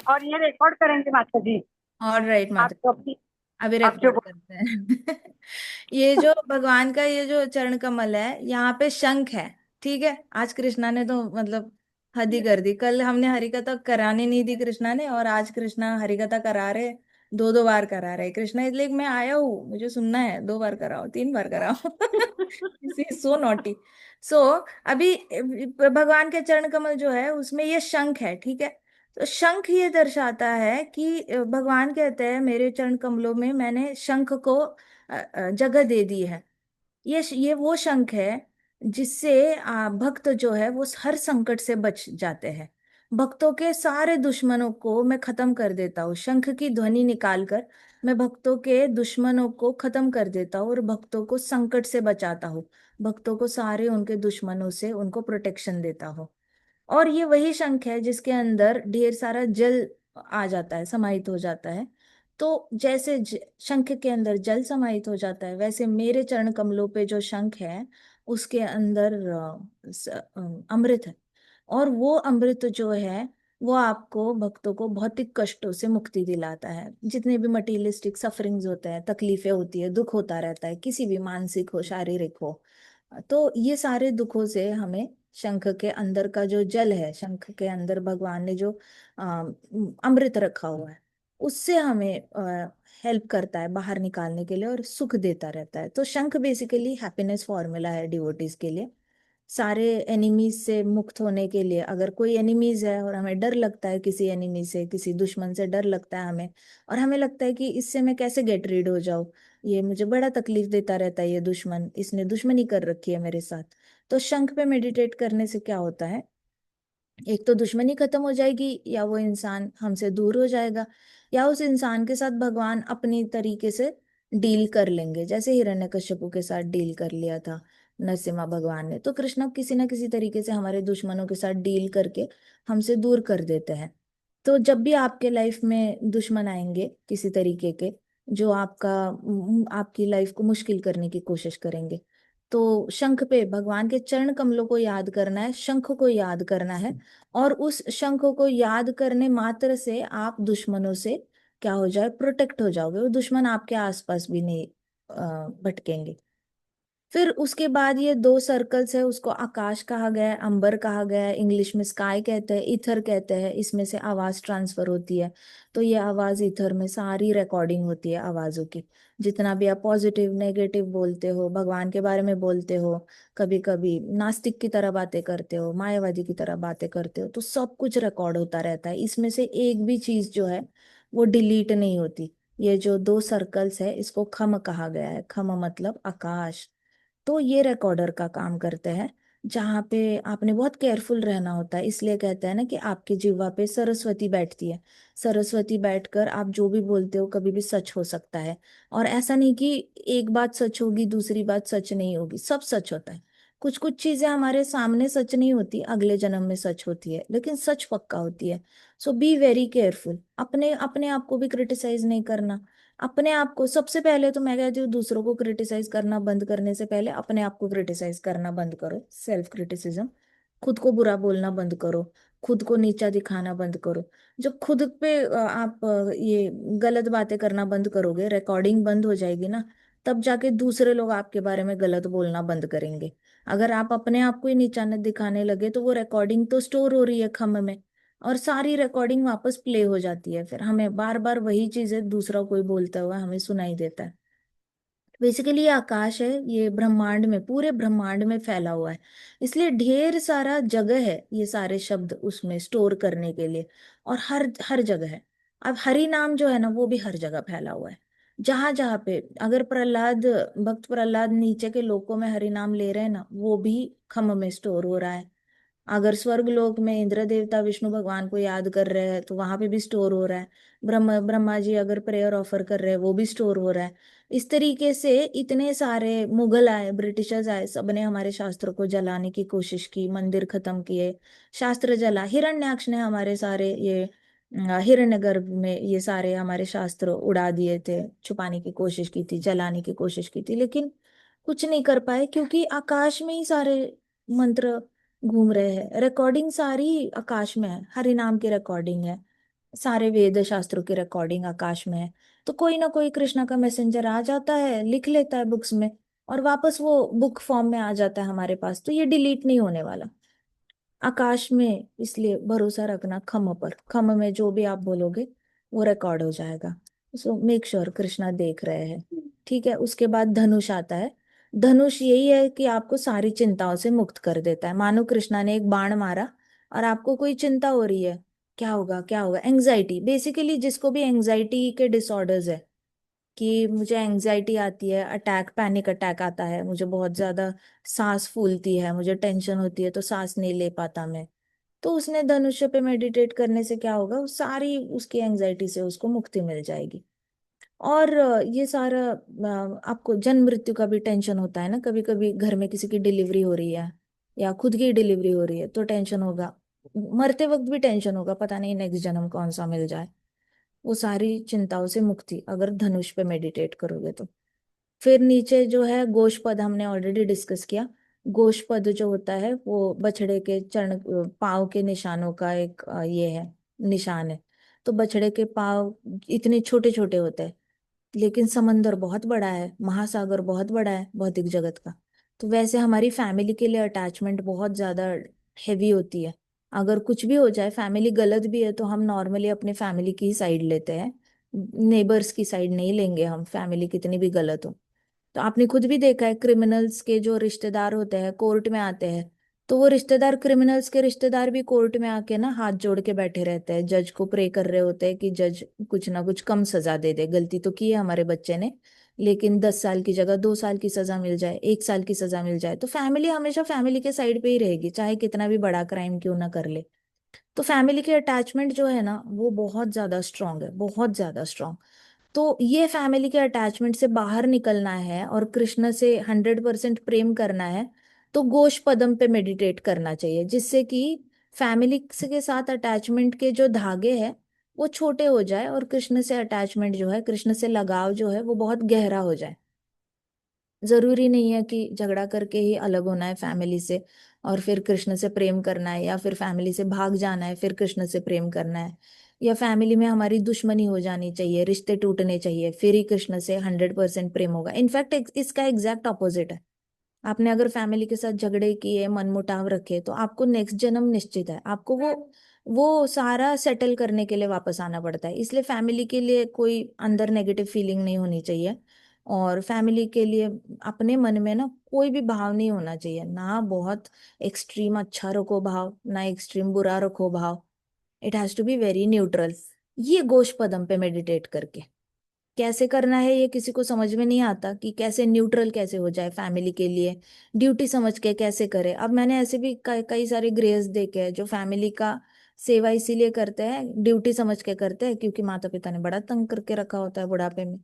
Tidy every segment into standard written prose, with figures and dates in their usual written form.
और ये रिकॉर्ड करेंगे माता जी। और राइट आप माता तो जी, अपनी, अभी आप जो रिकॉर्ड करते हैं। ये जो भगवान का ये जो चरण कमल है, यहाँ पे शंख है। ठीक है, आज कृष्णा ने तो मतलब हद ही कर दी। कल हमने हरिकथा कराने नहीं दी कृष्णा ने, और आज कृष्णा हरिकथा करा रहे। दो दो बार करा रहे कृष्णा, इसलिए मैं आया हूँ, मुझे सुनना है। दो बार कराओ, तीन बार कराओ। सो नॉटी। सो अभी भगवान के चरण कमल जो है उसमें ये शंख है। ठीक है, तो शंख ये दर्शाता है कि भगवान कहते हैं मेरे चरण कमलों में मैंने शंख को जगह दे दी है। ये वो शंख है जिससे भक्त जो है वो हर संकट से बच जाते हैं। भक्तों के सारे दुश्मनों को मैं खत्म कर देता हूँ, शंख की ध्वनि निकाल कर मैं भक्तों के दुश्मनों को खत्म कर देता हूँ और भक्तों को संकट से बचाता हूँ। भक्तों को सारे उनके दुश्मनों से उनको प्रोटेक्शन देता हूँ। और ये वही शंख है जिसके अंदर ढेर सारा जल आ जाता है, समाहित हो जाता है। तो जैसे शंख के अंदर जल समाहित हो जाता है, वैसे मेरे चरण कमलों पे जो शंख है उसके अंदर अमृत है। और वो अमृत जो है वो आपको भक्तों को भौतिक कष्टों से मुक्ति दिलाता है। जितने भी मटीरियलिस्टिक सफरिंग्स होते हैं, तकलीफें होती है, दुख होता रहता है, किसी भी मानसिक हो शारीरिक हो, तो ये सारे दुखों से हमें शंख के अंदर का जो जल है, शंख के अंदर भगवान ने जो अमृत रखा हुआ है, उससे हमें हेल्प करता है बाहर निकालने के लिए और सुख देता रहता है। तो शंख बेसिकली हैप्पीनेस फॉर्मूला है डिवोटीज के लिए। सारे एनिमीज से मुक्त होने के लिए, अगर कोई एनिमीज है और हमें डर लगता है, किसी एनिमी से, किसी दुश्मन से डर लगता है हमें, और हमें लगता है कि इससे मैं कैसे गेट रीड हो जाऊं, ये मुझे बड़ा तकलीफ देता रहता है, ये दुश्मन, इसने दुश्मनी कर रखी है मेरे साथ। तो शंख पे मेडिटेट करने से क्या होता है, एक तो दुश्मनी खत्म हो जाएगी, या वो इंसान हमसे दूर हो जाएगा, या उस इंसान के साथ भगवान अपनी तरीके से डील कर लेंगे, जैसे हिरण्यकश्यपु के साथ डील कर लिया था नरसिम्हा भगवान ने। तो कृष्ण किसी ना किसी तरीके से हमारे दुश्मनों के साथ डील करके हमसे दूर कर देते हैं। तो जब भी आपके लाइफ में दुश्मन आएंगे किसी तरीके के, जो आपकी लाइफ को मुश्किल करने की कोशिश करेंगे, तो शंख पे भगवान के चरण कमलों को याद करना है, शंख को याद करना है। और उस शंख को याद करने मात्र से आप दुश्मनों से क्या हो जाए, प्रोटेक्ट हो जाओगे। वो दुश्मन आपके आसपास भी नहीं भटकेंगे। फिर उसके बाद ये दो सर्कल्स है, उसको आकाश कहा गया है, अंबर कहा गया है, इंग्लिश में स्काई कहते हैं, ईथर कहते हैं। इसमें से आवाज ट्रांसफर होती है। तो ये आवाज ईथर में सारी रिकॉर्डिंग होती है आवाजों की। जितना भी आप पॉजिटिव नेगेटिव बोलते हो, भगवान के बारे में बोलते हो, कभी कभी नास्तिक की तरह बातें करते हो, मायावादी की तरह बातें करते हो, तो सब कुछ रिकॉर्ड होता रहता है। इसमें से एक भी चीज जो है वो डिलीट नहीं होती। ये जो दो सर्कल्स है इसको खम कहा गया है, खम मतलब आकाश। तो ये रिकॉर्डर का काम करते हैं, जहाँ पे आपने बहुत केयरफुल रहना होता है। इसलिए कहते हैं ना कि आपके जिह्वा पे सरस्वती बैठती है। सरस्वती बैठकर आप जो भी बोलते हो कभी भी सच हो सकता है। और ऐसा नहीं कि एक बात सच होगी दूसरी बात सच नहीं होगी, सब सच होता है। कुछ कुछ चीजें हमारे सामने सच नहीं होती, अगले जन्म में सच होती है, लेकिन सच पक्का होती है। सो बी वेरी केयरफुल, अपने अपने आप को भी क्रिटिसाइज नहीं करना। अपने आप को सबसे पहले तो मैं कहती हूँ, दूसरों को क्रिटिसाइज करना बंद करने से पहले अपने आप को क्रिटिसाइज करना बंद करो, सेल्फ क्रिटिसिज्म। खुद को बुरा बोलना बंद करो, खुद को नीचा दिखाना बंद करो। जब खुद पे आप ये गलत बातें करना बंद करोगे, रिकॉर्डिंग बंद हो जाएगी ना, तब जाके दूसरे लोग आपके बारे में गलत बोलना बंद करेंगे। अगर आप अपने आप को ही नीचा न दिखाने लगे तो वो रिकॉर्डिंग तो स्टोर हो रही है खम में, और सारी रिकॉर्डिंग वापस प्ले हो जाती है, फिर हमें बार बार वही चीजें दूसरा कोई बोलता हुआ हमें सुनाई देता है। बेसिकली ये आकाश है, ये ब्रह्मांड में, पूरे ब्रह्मांड में फैला हुआ है। इसलिए ढेर सारा जगह है ये सारे शब्द उसमें स्टोर करने के लिए, और हर हर जगह है। अब हरि नाम जो है ना वो भी हर जगह फैला हुआ है। जहां जहां पे अगर प्रहलाद, भक्त प्रहलाद नीचे के लोकों में हरि नाम ले रहे हैं ना, वो भी खम्म में स्टोर हो रहा है। अगर स्वर्ग लोक में इंद्र देवता विष्णु भगवान को याद कर रहे हैं तो वहां पे भी स्टोर हो रहा है। ब्रह्मा जी अगर प्रेयर ऑफर कर रहे हैं वो भी स्टोर हो रहा है। इस तरीके से इतने सारे मुगल आए, ब्रिटिशर्स आए, सबने हमारे शास्त्रों को जलाने की कोशिश की, मंदिर खत्म किए, शास्त्र जला। हिरण्याक्ष ने हमारे सारे ये हिरण्यगर्भ में ये सारे हमारे शास्त्र उड़ा दिए थे, छुपाने की कोशिश की थी, जलाने की कोशिश की थी, लेकिन कुछ नहीं कर पाए, क्योंकि आकाश में ही सारे मंत्र घूम रहे हैं। रिकॉर्डिंग सारी आकाश में है, हरि नाम की रिकॉर्डिंग है। सारे वेद शास्त्रों की रिकॉर्डिंग आकाश में है। तो कोई ना कोई कृष्णा का मैसेंजर आ जाता है, लिख लेता है बुक्स में, और वापस वो बुक फॉर्म में आ जाता है हमारे पास। तो ये डिलीट नहीं होने वाला आकाश में। इसलिए भरोसा रखना खम पर, खम में जो भी आप बोलोगे वो रिकॉर्ड हो जाएगा। सो मेक श्योर कृष्णा देख रहे हैं। ठीक है, उसके बाद धनुष आता है। धनुष यही है कि आपको सारी चिंताओं से मुक्त कर देता है। मानो कृष्णा ने एक बाण मारा और आपको कोई चिंता हो रही है, क्या होगा क्या होगा, एंग्जाइटी, बेसिकली जिसको भी एंग्जाइटी के डिसऑर्डर्स है, कि मुझे एंग्जाइटी आती है, अटैक, पैनिक अटैक आता है, मुझे बहुत ज्यादा सांस फूलती है, मुझे टेंशन होती है तो सांस नहीं ले पाता मैं, तो उसने धनुष्य पे मेडिटेट करने से क्या होगा, वो सारी उसकी एंग्जाइटी से उसको मुक्ति मिल जाएगी। और ये सारा आपको जन्म मृत्यु का भी टेंशन होता है ना, कभी कभी घर में किसी की डिलीवरी हो रही है या खुद की डिलीवरी हो रही है तो टेंशन होगा, मरते वक्त भी टेंशन होगा, पता नहीं नेक्स्ट जन्म कौन सा मिल जाए। वो सारी चिंताओं से मुक्ति अगर धनुष पे मेडिटेट करोगे तो। फिर नीचे जो है गोशपद हमने ऑलरेडी डिस्कस किया। गोशपद जो होता है वो बछड़े के चरण, पाँव के निशानों का एक ये है, निशान है। तो बछड़े के पाँव इतने छोटे छोटे होते हैं, लेकिन समंदर बहुत बड़ा है, महासागर बहुत बड़ा है भौतिक जगत का। तो वैसे हमारी फैमिली के लिए अटैचमेंट बहुत ज्यादा हैवी होती है। अगर कुछ भी हो जाए, फैमिली गलत भी है, तो हम नॉर्मली अपने फैमिली की ही साइड लेते हैं, नेबर्स की साइड नहीं लेंगे हम, फैमिली कितनी भी गलत हो। तो आपने खुद भी देखा है, क्रिमिनल्स के जो रिश्तेदार होते हैं कोर्ट में आते हैं, तो वो रिश्तेदार, क्रिमिनल्स के रिश्तेदार भी कोर्ट में आके ना हाथ जोड़ के बैठे रहते हैं, जज को प्रे कर रहे होते हैं कि जज कुछ ना कुछ कम सजा दे दे, गलती तो की है हमारे बच्चे ने, लेकिन 10 साल की जगह 2 साल की सजा मिल जाए, 1 साल की सजा मिल जाए। तो फैमिली हमेशा फैमिली के साइड पे ही रहेगी, चाहे कितना भी बड़ा क्राइम क्यों ना कर ले। तो फैमिली के अटैचमेंट जो है ना वो बहुत ज्यादा स्ट्रांग है, बहुत ज्यादा स्ट्रांग। तो ये फैमिली के अटैचमेंट से बाहर निकलना है और कृष्ण से 100% प्रेम करना है, तो गोश पदम पे मेडिटेट करना चाहिए, जिससे कि फैमिली के साथ अटैचमेंट के जो धागे हैं वो छोटे हो जाए और कृष्ण से अटैचमेंट जो है, कृष्ण से लगाव जो है वो बहुत गहरा हो जाए। जरूरी नहीं है कि झगड़ा करके ही अलग होना है फैमिली से और फिर कृष्ण से प्रेम करना है, या फिर फैमिली से भाग जाना है फिर कृष्ण से प्रेम करना है, या फैमिली में हमारी दुश्मनी हो जानी चाहिए, रिश्ते टूटने चाहिए, फिर ही कृष्ण से 100% प्रेम होगा। इनफैक्ट इसका एग्जैक्ट ऑपोजिट है। आपने अगर फैमिली के साथ झगड़े किए, मनमुटाव रखे, तो आपको नेक्स्ट जन्म निश्चित है, आपको वो सारा सेटल करने के लिए वापस आना पड़ता है। इसलिए फैमिली के लिए कोई अंदर नेगेटिव फीलिंग नहीं होनी चाहिए, और फैमिली के लिए अपने मन में ना कोई भी भाव नहीं होना चाहिए, ना बहुत एक्सट्रीम अच्छा रखो भाव, ना एक्सट्रीम बुरा रखो भाव। It has to be very neutral. ये गोश पदम पे मेडिटेट करके कैसे करना है ये किसी को समझ में नहीं आता, कि कैसे न्यूट्रल कैसे हो जाए फैमिली के लिए, ड्यूटी समझ के कैसे करे। अब मैंने ऐसे भी कई सारे ग्रेस देखे हैं जो फैमिली का सेवा इसीलिए करते हैं, ड्यूटी समझ के करते हैं, क्योंकि माता पिता ने बड़ा तंग करके रखा होता है बुढ़ापे में।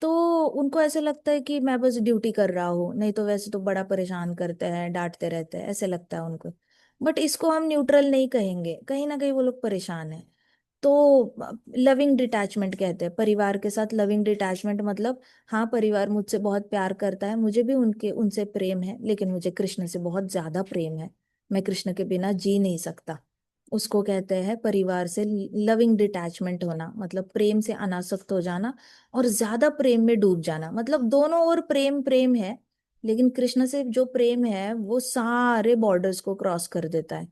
तो उनको ऐसे लगता है कि मैं बस ड्यूटी कर रहा हूँ, नहीं तो वैसे तो बड़ा परेशान करते हैं, डांटते रहते हैं, ऐसे लगता है उनको। बट इसको हम न्यूट्रल नहीं कहेंगे, कहीं ना कहीं वो लोग परेशान है। तो लविंग डिटैचमेंट कहते हैं, परिवार के साथ लविंग डिटैचमेंट मतलब, हाँ परिवार मुझसे बहुत प्यार करता है, मुझे भी उनके उनसे प्रेम है, लेकिन मुझे कृष्ण से बहुत ज्यादा प्रेम है, मैं कृष्ण के बिना जी नहीं सकता। उसको कहते हैं परिवार से लविंग डिटैचमेंट होना, मतलब प्रेम से अनासक्त हो जाना और ज्यादा प्रेम में डूब जाना। मतलब दोनों ओर प्रेम प्रेम है, लेकिन कृष्ण से जो प्रेम है वो सारे बॉर्डर्स को क्रॉस कर देता है।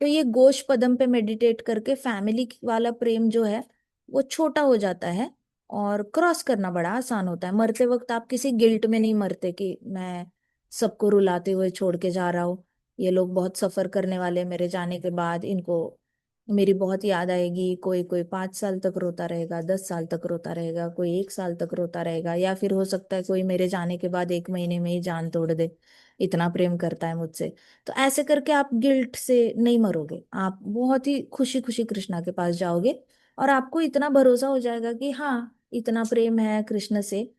तो ये गोश पदम पे मेडिटेट करके फैमिली वाला प्रेम जो है वो छोटा हो जाता है, और क्रॉस करना बड़ा आसान होता है। मरते वक्त आप किसी गिल्ट में नहीं मरते कि मैं सबको रुलाते हुए छोड़ के जा रहा हूँ, ये लोग बहुत सफर करने वाले हैं मेरे जाने के बाद, इनको मेरी बहुत याद आएगी। कोई कोई 5 साल तक रोता रहेगा, 10 साल तक रोता रहेगा, कोई 1 साल तक रोता रहेगा, या फिर हो सकता है कोई मेरे जाने के बाद 1 महीने में ही जान तोड़ दे, इतना प्रेम करता है मुझसे। तो ऐसे करके आप गिल्ट से नहीं मरोगे, आप बहुत ही खुशी खुशी कृष्णा के पास जाओगे, और आपको इतना भरोसा हो जाएगा कि हाँ इतना प्रेम है कृष्ण से,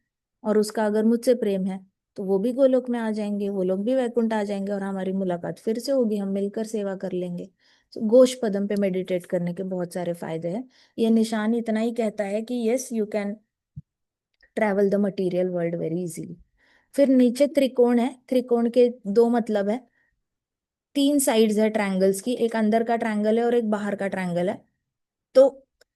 और उसका अगर मुझसे प्रेम है तो वो भी गोलोक में आ जाएंगे, वो लोग भी वैकुंठ आ जाएंगे, और हमारी मुलाकात फिर से होगी, हम मिलकर सेवा कर लेंगे। तो गोश पदम पे मेडिटेट करने के बहुत सारे फायदे हैं। ये निशान इतना ही कहता है कि yes you can travel the material world very easily. फिर नीचे त्रिकोण है, त्रिकोण के दो मतलब है, 3 साइड्स है ट्रायंगल्स की, एक अंदर का ट्रायंगल है और एक बाहर का ट्रायंगल है। तो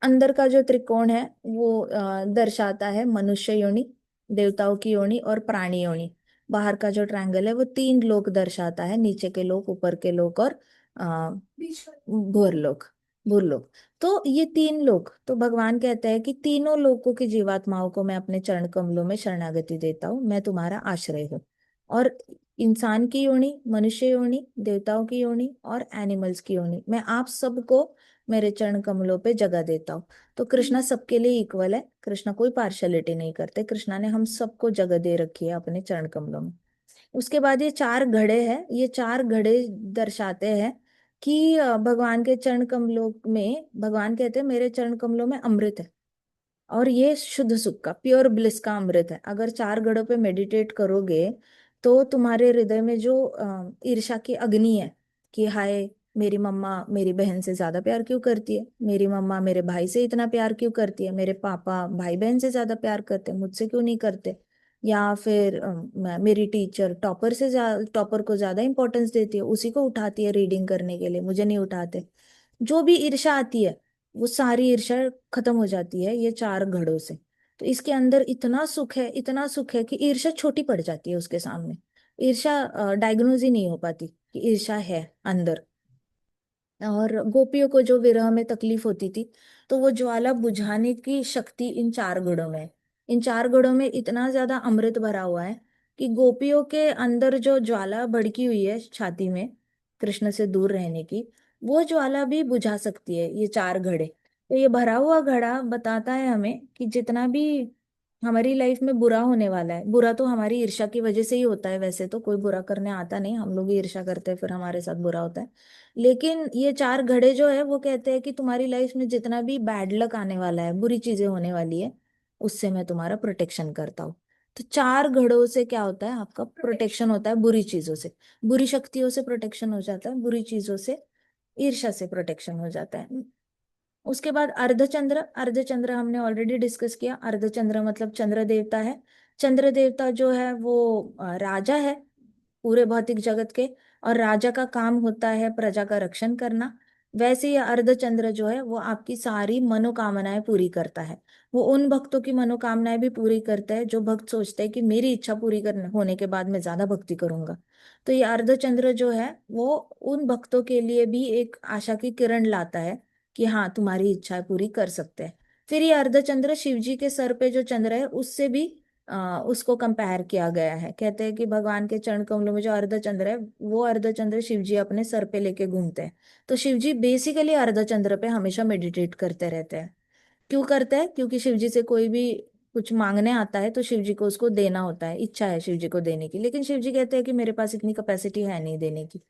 अंदर का जो त्रिकोण है वो दर्शाता है मनुष्य योनि, देवताओं की योनि और प्राणी योनि। बाहर का जो ट्रायंगल है वो तीन लोक दर्शाता है, नीचे के लोक, ऊपर के लोक और भूरलोक। भूरलोक। तो ये तीन लोक, तो भगवान कहते हैं कि तीनों लोकों की जीवात्माओं को मैं अपने चरण कमलों में शरणागति देता हूँ, मैं तुम्हारा आश्रय हूँ। और इंसान की योनि, मनुष्य योनि, देवताओं की योनि और एनिमल्स की योनि, मैं आप सबको मेरे चरण कमलों पे जगह देता हूँ। तो कृष्णा सबके लिए इक्वल है, कृष्णा कोई पार्शलिटी नहीं करते, कृष्णा ने हम सबको जगह दे रखी है अपने चरण कमलों में। उसके बाद ये चार घड़े हैं, ये चार घड़े दर्शाते हैं कि भगवान के चरण कमलों में, भगवान कहते हैं मेरे चरण कमलों में अमृत है, और ये शुद्ध सुख का, प्योर ब्लिस का अमृत है। अगर चार घड़ों पे मेडिटेट करोगे तो तुम्हारे हृदय में जो ईर्ष्या की अग्नि है कि हाय, मेरी मम्मा मेरी बहन से ज्यादा प्यार क्यों करती है, मेरी मम्मा मेरे भाई से इतना प्यार क्यों करती है, मेरे पापा भाई बहन से ज्यादा प्यार करते हैं, मुझसे क्यों नहीं करते, या फिर मेरी टीचर टॉपर को ज्यादा इंपॉर्टेंस देती है, उसी को उठाती है रीडिंग करने के लिए, मुझे नहीं उठाते। जो भी ईर्ष्या आती है वो सारी ईर्ष्या खत्म हो जाती है ये चार घड़ों से। तो इसके अंदर इतना सुख है, इतना सुख है कि ईर्ष्या छोटी पड़ जाती है उसके सामने। ईर्ष्या डायग्नोज ही नहीं हो पाती कि ईर्ष्या है अंदर। और गोपियों को जो विरह में तकलीफ होती थी, तो वो ज्वाला बुझाने की शक्ति इन चार घड़ों में है। इन चार घड़ों में इतना ज्यादा अमृत भरा हुआ है कि गोपियों के अंदर जो ज्वाला भड़की हुई है छाती में कृष्ण से दूर रहने की, वो ज्वाला भी बुझा सकती है ये चार घड़े। तो ये भरा हुआ घड़ा बताता है हमें कि जितना भी हमारी लाइफ में बुरा होने वाला है, बुरा तो हमारी ईर्ष्या की वजह से ही होता है, वैसे तो कोई बुरा करने आता नहीं, हम लोग ही ईर्ष्या करते हैं फिर हमारे साथ बुरा होता है। लेकिन ये चार घड़े जो है वो कहते हैं कि तुम्हारी लाइफ में जितना भी बैड लक आने वाला है, बुरी चीजें होने वाली है, उससे मैं तुम्हारा प्रोटेक्शन करता हूँ। तो चार घड़ों से क्या होता है, आपका प्रोटेक्शन होता है बुरी चीजों से, बुरी शक्तियों से प्रोटेक्शन हो जाता है, बुरी चीजों से, ईर्ष्या से प्रोटेक्शन हो जाता है। उसके बाद अर्धचंद्र, अर्धचंद्र हमने ऑलरेडी डिस्कस किया। अर्धचंद्र मतलब चंद्र देवता है। चंद्र देवता जो है वो राजा है पूरे भौतिक जगत के, और राजा का काम होता है प्रजा का रक्षण करना। वैसे ही अर्धचंद्र जो है वो आपकी सारी मनोकामनाएं पूरी करता है। वो उन भक्तों की मनोकामनाएं भी पूरी करता है जो भक्त सोचते हैं कि मेरी इच्छा पूरी करने होने के बाद मैं ज्यादा भक्ति करूंगा। तो ये अर्धचंद्र जो है वो उन भक्तों के लिए भी एक आशा की किरण लाता है कि हाँ, तुम्हारी इच्छा पूरी कर सकते हैं। फिर ये अर्धचंद्र शिव जी के सर पे जो चंद्र है उससे भी उसको कंपेयर किया गया है। कहते हैं कि भगवान के चरण कमलों में जो अर्धचंद्र है वो अर्धचंद्र शिव जी अपने सर पे लेके घूमते हैं। तो शिव जी बेसिकली अर्धचंद्र पे हमेशा मेडिटेट करते रहते हैं। क्यों करते हैं? क्योंकि शिव जी से कोई भी कुछ मांगने आता है तो शिव जी को उसको देना होता है, इच्छा है शिव जी को देने की, लेकिन शिव जी कहते हैं कि मेरे पास इतनी कैपेसिटी है नहीं देने की,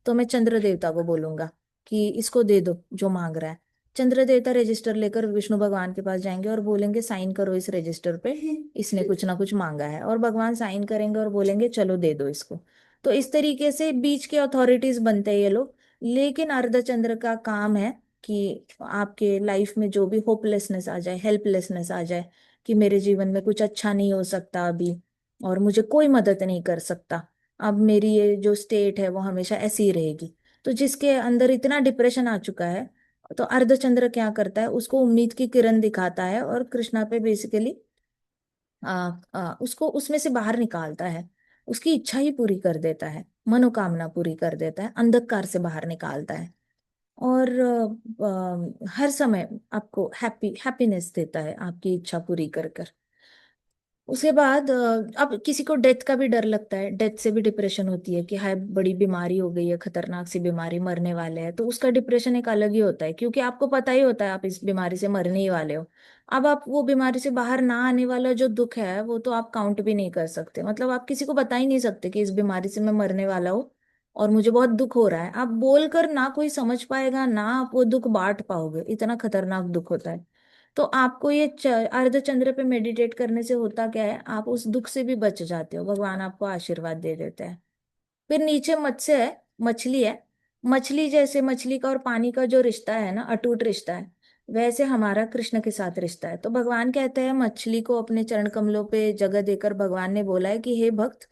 तो मैं चंद्र देवता को बोलूंगा कि इसको दे दो जो मांग रहा है। चंद्र देवता रजिस्टर लेकर विष्णु भगवान के पास जाएंगे और बोलेंगे साइन करो इस रजिस्टर पे, इसने कुछ ना कुछ मांगा है, और भगवान साइन करेंगे और बोलेंगे चलो दे दो इसको। तो इस तरीके से बीच के अथॉरिटीज बनते हैं ये लोग। लेकिन अर्धचंद्र का काम है कि आपके लाइफ में जो भी होपलेसनेस आ जाए, हेल्पलेसनेस आ जाए कि मेरे जीवन में कुछ अच्छा नहीं हो सकता अभी, और मुझे कोई मदद नहीं कर सकता, अब मेरी ये जो स्टेट है वो हमेशा ऐसी ही रहेगी, तो जिसके अंदर इतना डिप्रेशन आ चुका है, तो अर्धचंद्र क्या करता है, उसको उम्मीद की किरण दिखाता है और कृष्णा पे बेसिकली उसको उसमें से बाहर निकालता है, उसकी इच्छा ही पूरी कर देता है, मनोकामना पूरी कर देता है, अंधकार से बाहर निकालता है। और हर समय आपको हैप्पीनेस देता है आपकी इच्छा पूरी कर कर। उसके बाद अब किसी को डेथ का भी डर लगता है, डेथ से भी डिप्रेशन होती है कि हाय बड़ी बीमारी हो गई है, खतरनाक सी बीमारी, मरने वाले हैं, तो उसका डिप्रेशन एक अलग ही होता है, क्योंकि आपको पता ही होता है आप इस बीमारी से मरने ही वाले हो। अब आप वो बीमारी से बाहर ना आने वाला जो दुख है वो तो आप काउंट भी नहीं कर सकते, मतलब आप किसी को बता ही नहीं सकते कि इस बीमारी से मैं मरने वाला हूँ और मुझे बहुत दुख हो रहा है। आप बोलकर ना कोई समझ पाएगा, ना आप वो दुख बांट पाओगे, इतना खतरनाक दुख होता है। तो आपको ये अर्धचंद्र पे मेडिटेट करने से होता क्या है, आप उस दुख से भी बच जाते हो, भगवान आपको आशीर्वाद दे देते हैं। फिर नीचे मत्स्य है, मछली है। मछली जैसे, मछली का और पानी का जो रिश्ता है ना, अटूट रिश्ता है, वैसे हमारा कृष्ण के साथ रिश्ता है। तो भगवान कहते हैं मछली को अपने चरण कमलों पे जगह देकर भगवान ने बोला है कि हे भक्त,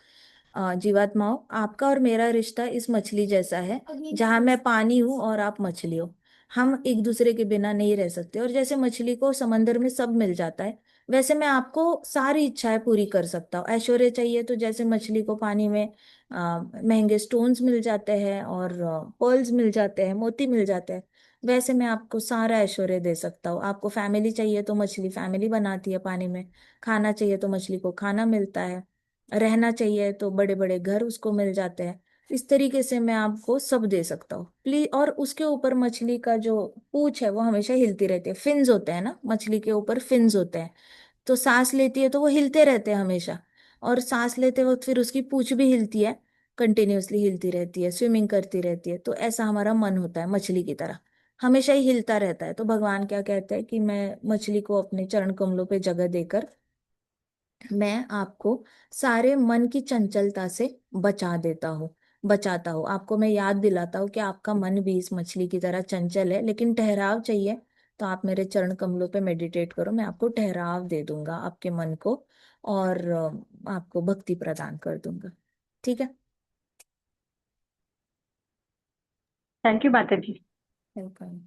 जीवात्माओं, आपका और मेरा रिश्ता इस मछली जैसा है, जहां मैं पानी हूँ और आप मछली हो। हम एक दूसरे के बिना नहीं रह सकते। और जैसे मछली को समंदर में सब मिल जाता है, वैसे मैं आपको सारी इच्छाएं पूरी कर सकता हूँ। ऐश्वर्य चाहिए तो जैसे मछली को पानी में महंगे स्टोन्स मिल जाते हैं और पर्ल्स मिल जाते हैं, मोती मिल जाते हैं, वैसे मैं आपको सारा ऐश्वर्य दे सकता हूँ। आपको फैमिली चाहिए तो मछली फैमिली बनाती है पानी में, खाना चाहिए तो मछली को खाना मिलता है, रहना चाहिए तो बड़े बड़े घर उसको मिल जाते हैं। इस तरीके से मैं आपको सब दे सकता हूँ प्लीज। और उसके ऊपर मछली का जो पूंछ है वो हमेशा हिलती रहती है, फिन्स होते हैं ना मछली के ऊपर, फिन्स होते हैं, तो सांस लेती है तो वो हिलते रहते हैं हमेशा। और सांस लेते वक्त फिर उसकी पूंछ भी हिलती है, कंटिन्यूअसली हिलती रहती है, स्विमिंग करती रहती है। तो ऐसा हमारा मन होता है मछली की तरह, हमेशा ही हिलता रहता है। तो भगवान क्या कहते हैं कि मैं मछली को अपने चरण कमलों पे जगह देकर मैं आपको सारे मन की चंचलता से बचा देता हूँ, बचाता हूँ। आपको मैं याद दिलाता हूँ कि आपका मन भी इस मछली की तरह चंचल है, लेकिन ठहराव चाहिए तो आप मेरे चरण कमलों पे मेडिटेट करो, मैं आपको ठहराव दे दूंगा आपके मन को, और आपको भक्ति प्रदान कर दूंगा। ठीक है। थैंक यू माता जी। वेलकम।